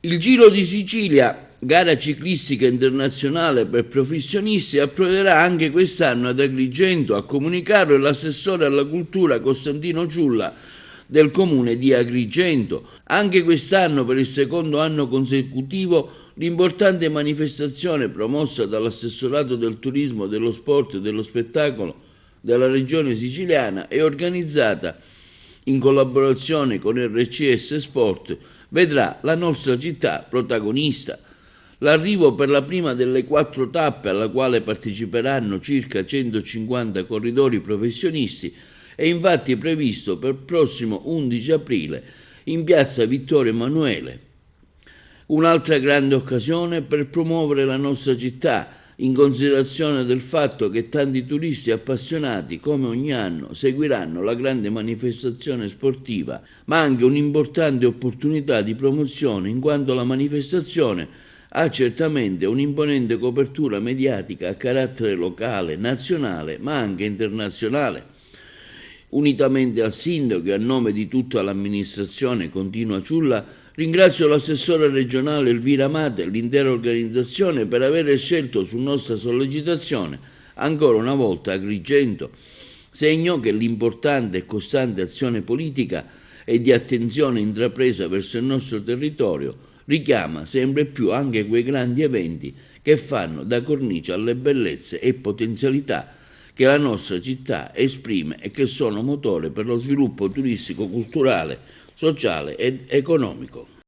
Il Giro di Sicilia, gara ciclistica internazionale per professionisti, approderà anche quest'anno ad Agrigento. A comunicarlo l'assessore alla cultura Costantino Ciulla del comune di Agrigento. Anche quest'anno, per il secondo anno consecutivo, l'importante manifestazione promossa dall'assessorato del turismo, dello sport e dello spettacolo della regione siciliana è organizzata in collaborazione con RCS Sport, vedrà la nostra città protagonista. L'arrivo per la prima delle 4 tappe, alla quale parteciperanno circa 150 corridori professionisti, è infatti previsto per il prossimo 11 aprile in piazza Vittorio Emanuele. Un'altra grande occasione per promuovere la nostra città, in considerazione del fatto che tanti turisti appassionati, come ogni anno, seguiranno la grande manifestazione sportiva, ma anche un'importante opportunità di promozione, in quanto la manifestazione ha certamente un'imponente copertura mediatica a carattere locale, nazionale, ma anche internazionale. Unitamente al sindaco e a nome di tutta l'amministrazione, continua Ciulla, ringrazio l'assessore regionale Elvira Mate e l'intera organizzazione per aver scelto su nostra sollecitazione ancora una volta Agrigento, segno che l'importante e costante azione politica e di attenzione intrapresa verso il nostro territorio richiama sempre più anche quei grandi eventi che fanno da cornice alle bellezze e potenzialità che la nostra città esprime e che sono motore per lo sviluppo turistico, culturale, sociale ed economico.